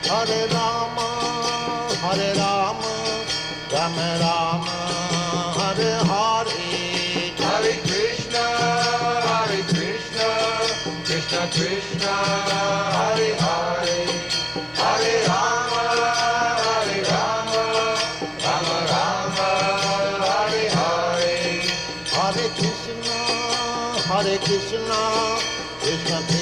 Hare Rama, Hare Rama, Rama Rama, Hare Hare. Hare Krishna, Krishna Krishna, Hare Hare, Hare Rama, Rama Rama, Hare Hare. Hare Krishna, Krishna